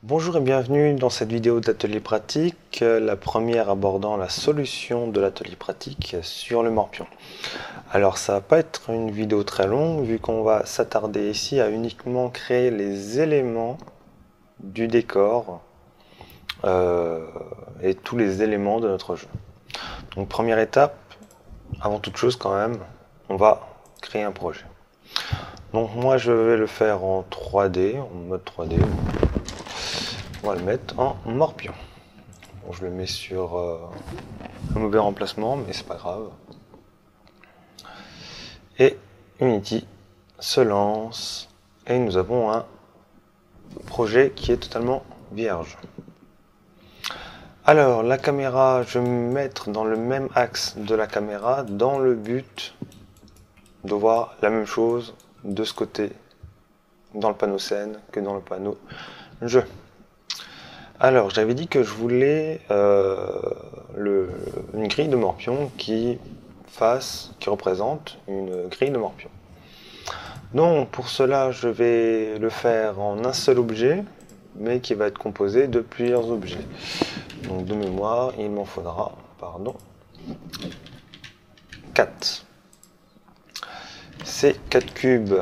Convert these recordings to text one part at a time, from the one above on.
Bonjour et bienvenue dans cette vidéo d'atelier pratique, la première abordant la solution de l'atelier pratique sur le morpion. Alors ça va pas être une vidéo très longue vu qu'on va s'attarder ici à uniquement créer les éléments du décor et tous les éléments de notre jeu. Donc première étape, avant toute chose quand même, on va créer un projet. Donc moi je vais le faire en 3D, en mode 3D. On va le mettre en morpion. Bon, je le mets sur un mauvais remplacement, mais c'est pas grave. Et Unity se lance et nous avons un projet qui est totalement vierge. Alors la caméra, je vais me mettre dans le même axe de la caméra dans le but de voir la même chose de ce côté dans le panneau scène que dans le panneau jeu. Alors, j'avais dit que je voulais une grille de morpion qui représente une grille de morpion. Donc, pour cela, je vais le faire en un seul objet, mais qui va être composé de plusieurs objets. Donc, de mémoire, il m'en faudra, 4. Ces 4 cubes,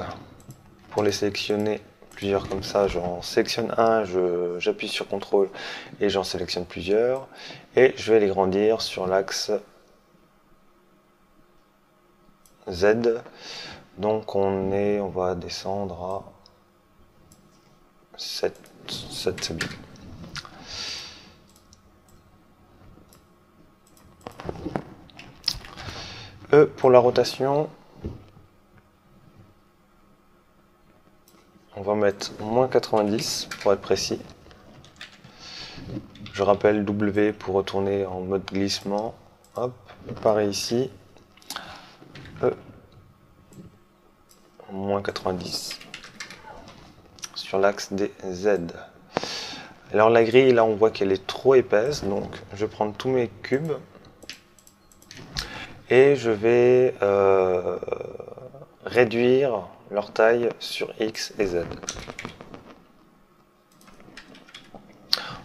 pour les sélectionner, plusieurs comme ça, j'en sélectionne un, j'appuie sur CTRL et j'en sélectionne plusieurs et je vais les grandir sur l'axe Z. Donc on va descendre à 7 c'est bien. Pour la rotation, on va mettre moins 90 pour être précis. Je rappelle W pour retourner en mode glissement. Hop, pareil ici. Moins 90 sur l'axe des Z. Alors la grille, là on voit qu'elle est trop épaisse, donc je vais prendre tous mes cubes et je vais réduire leur taille sur X et Z.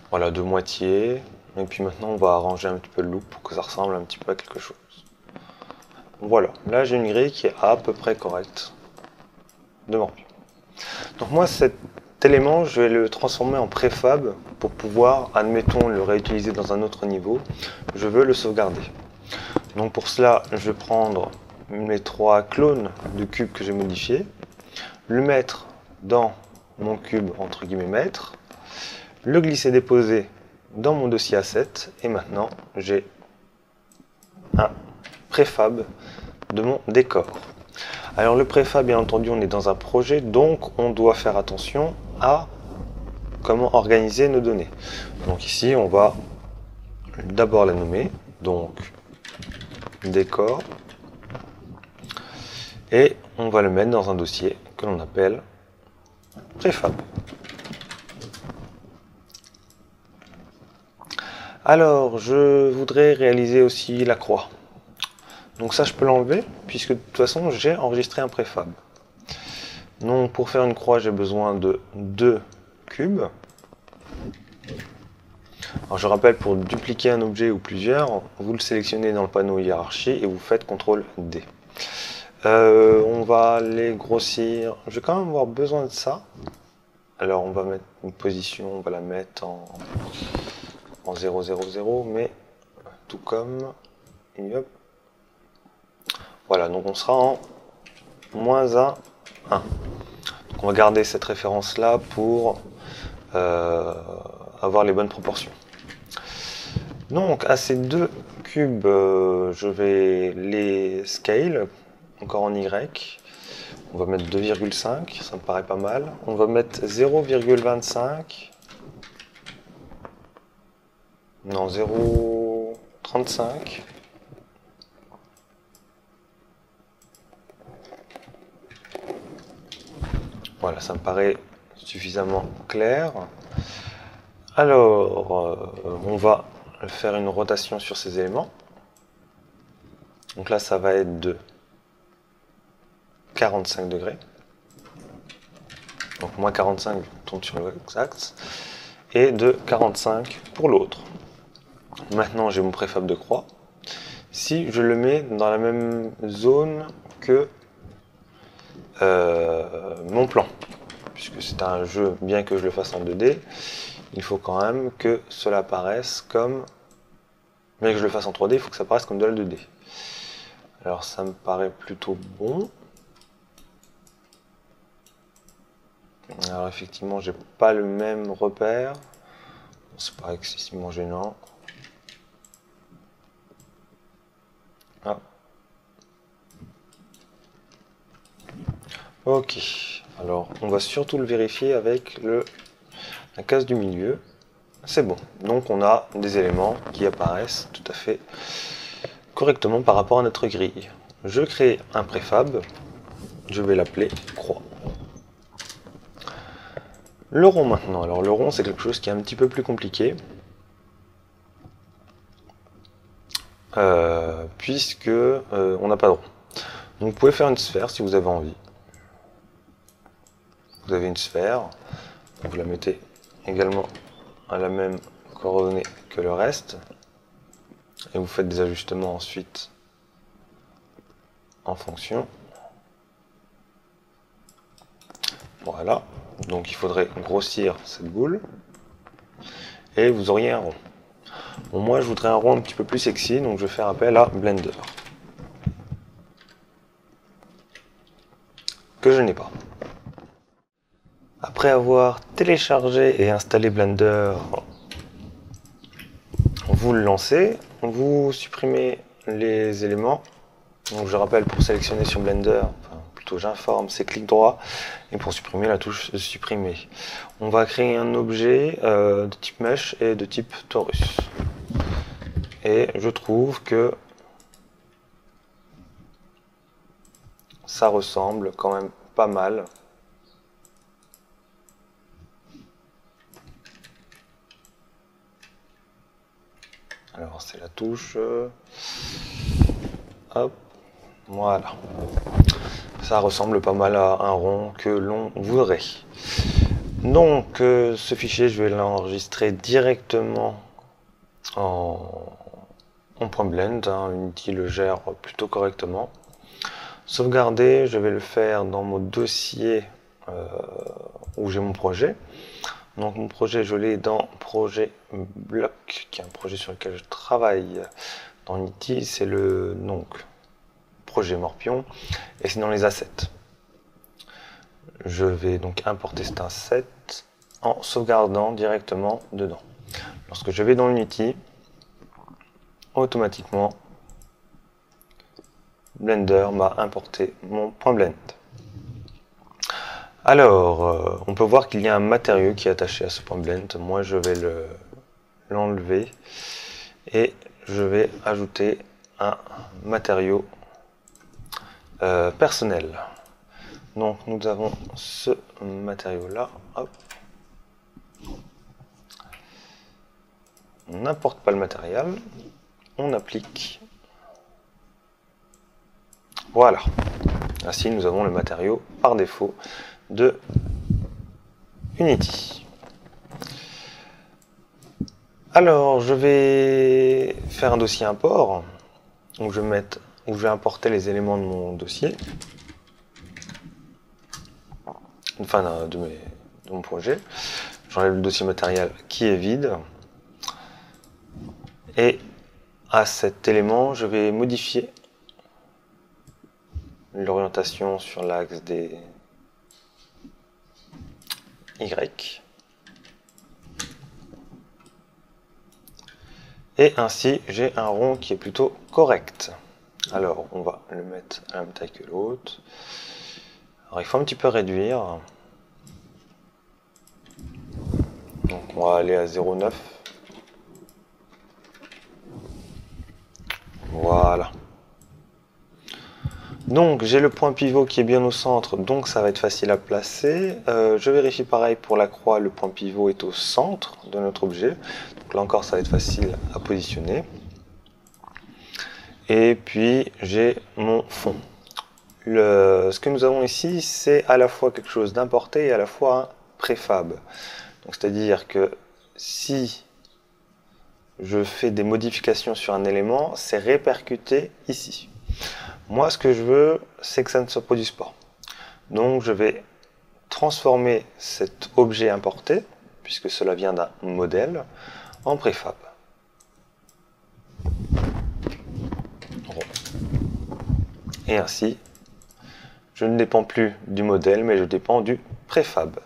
Voilà, de moitié. Et puis maintenant, on va arranger un petit peu le look pour que ça ressemble un petit peu à quelque chose. Voilà, là j'ai une grille qui est à peu près correcte de morpion. Donc moi, cet élément, je vais le transformer en préfab pour pouvoir, admettons, le réutiliser dans un autre niveau. Je veux le sauvegarder. Donc pour cela, je vais prendre mes 3 clones de cubes que j'ai modifiés, le mettre dans mon cube entre guillemets maître, le glisser déposer dans mon dossier A7 et maintenant j'ai un préfab de mon décor. Alors le préfab, bien entendu, on est dans un projet, donc on doit faire attention à comment organiser nos données. Donc ici on va d'abord la nommer, donc décor, et on va le mettre dans un dossier que l'on appelle préfab. Alors, je voudrais réaliser aussi la croix. Donc ça, je peux l'enlever, puisque de toute façon, j'ai enregistré un préfab. Donc, pour faire une croix, j'ai besoin de 2 cubes. Alors, je rappelle, pour dupliquer un objet ou plusieurs, vous le sélectionnez dans le panneau hiérarchie et vous faites CTRL D. On va les grossir. Je vais quand même avoir besoin de ça. Alors, on va mettre une position, on va la mettre en 0, 0, 0, mais tout comme, hop. Voilà, donc on sera en moins 1, 1. Donc on va garder cette référence là pour avoir les bonnes proportions. Donc à ces 2 cubes, je vais les scale, encore en Y. On va mettre 2,5, ça me paraît pas mal. On va mettre 0,25. Non, 0,35. Voilà, ça me paraît suffisamment clair. Alors, on va faire une rotation sur ces éléments. Donc là, ça va être de 45 degrés. Donc moins 45, on tourne sur le axe. et de 45 pour l'autre. Maintenant j'ai mon préfab de croix. Si je le mets dans la même zone que mon plan, puisque c'est un jeu, bien que je le fasse en 2D, il faut quand même que cela apparaisse comme, bien que je le fasse en 3D, il faut que ça apparaisse comme de la 2D. Alors ça me paraît plutôt bon. Alors effectivement, j'ai pas le même repère. C'est pas excessivement gênant. Ah. Ok. Alors, on va surtout le vérifier avec la case du milieu. C'est bon. Donc on a des éléments qui apparaissent tout à fait correctement par rapport à notre grille. Je crée un préfab. Je vais l'appeler croix. Le rond maintenant. Alors le rond, c'est quelque chose qui est un petit peu plus compliqué. Puisque on n'a pas de rond. Donc vous pouvez faire une sphère si vous avez envie. Vous avez une sphère, vous la mettez également à la même coordonnée que le reste. Et vous faites des ajustements ensuite en fonction. Voilà. Donc il faudrait grossir cette boule. Et vous auriez un rond. Bon, moi je voudrais un rond un petit peu plus sexy, donc je vais faire appel à Blender. Que je n'ai pas. Après avoir téléchargé et installé Blender, vous le lancez, vous supprimez les éléments. Donc je rappelle, pour sélectionner sur Blender, enfin plutôt j'informe, c'est clic droit, et pour supprimer, la touche supprimer. On va créer un objet de type mesh et de type torus. Et je trouve que ça ressemble quand même pas mal. Alors c'est la touche, hop, voilà. Ça ressemble pas mal à un rond que l'on voudrait. Donc ce fichier, je vais l'enregistrer directement en point blend, hein. Unity le gère plutôt correctement. Sauvegarder, je vais le faire dans mon dossier où j'ai mon projet. Donc mon projet, je l'ai dans projet bloc, qui est un projet sur lequel je travaille dans Unity. C'est le projet Morpion, et c'est dans les assets. Je vais donc importer cet asset en sauvegardant directement dedans. Lorsque je vais dans Unity, automatiquement Blender m'a importé mon point blend. Alors, on peut voir qu'il y a un matériau qui est attaché à ce point blend. Moi, je vais l'enlever et je vais ajouter un matériau personnel. Donc, nous avons ce matériau-là. On n'importe pas le matériel. On applique. Voilà. Ainsi, nous avons le matériau par défaut de Unity. Alors, je vais faire un dossier import où je vais importer les éléments de mon dossier, enfin de mon projet. J'enlève le dossier matériel qui est vide et à cet élément, je vais modifier l'orientation sur l'axe des Y. Et ainsi, j'ai un rond qui est plutôt correct. Alors, on va le mettre à la même taille que l'autre. Alors, il faut un petit peu réduire. Donc, on va aller à 0,9. Voilà. Donc j'ai le point pivot qui est bien au centre, donc ça va être facile à placer. Je vérifie pareil pour la croix, le point pivot est au centre de notre objet. Donc là encore ça va être facile à positionner. Et puis j'ai mon fond. Ce que nous avons ici, c'est à la fois quelque chose d'importé et à la fois un préfab. Donc c'est-à-dire que si je fais des modifications sur un élément, c'est répercuté ici. Moi, ce que je veux, c'est que ça ne se produise pas. Donc, je vais transformer cet objet importé, puisque cela vient d'un modèle, en préfab. Et ainsi, je ne dépends plus du modèle, mais je dépends du préfab.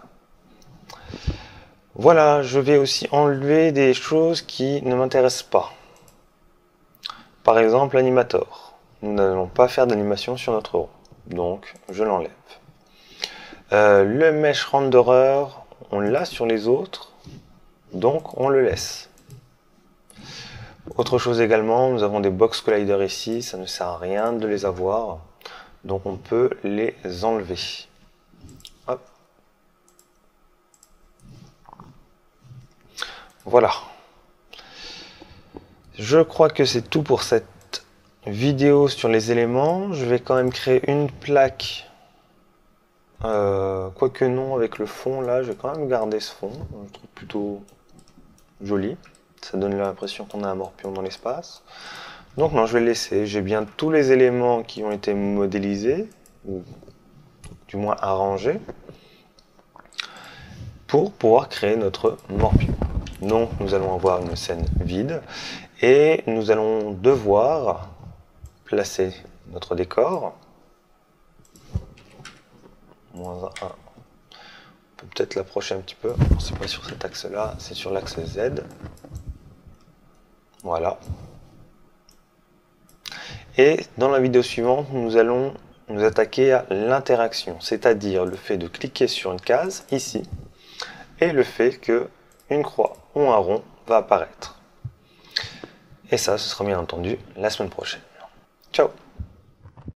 Voilà, je vais aussi enlever des choses qui ne m'intéressent pas. Par exemple, l'animator. Nous n'allons pas faire d'animation sur notre rond, donc je l'enlève. Le mesh renderer, on l'a sur les autres, donc on le laisse. Autre chose également, nous avons des box colliders ici, ça ne sert à rien de les avoir, donc on peut les enlever. Hop. Voilà. Je crois que c'est tout pour cette vidéo sur les éléments. Je vais quand même créer une plaque. Quoique non, avec le fond là, je vais quand même garder ce fond. Je trouve plutôt joli. Ça donne l'impression qu'on a un morpion dans l'espace. Donc non, je vais le laisser. J'ai bien tous les éléments qui ont été modélisés, ou du moins arrangés, pour pouvoir créer notre morpion. Donc nous allons avoir une scène vide et nous allons devoir placer notre décor. -1. On peut peut-être l'approcher un petit peu. C'est pas sur cet axe là, c'est sur l'axe Z. Voilà. Et dans la vidéo suivante, nous allons nous attaquer à l'interaction, c'est-à-dire le fait de cliquer sur une case ici et le fait que une croix ou un rond va apparaître. Et ça, ce sera bien entendu la semaine prochaine.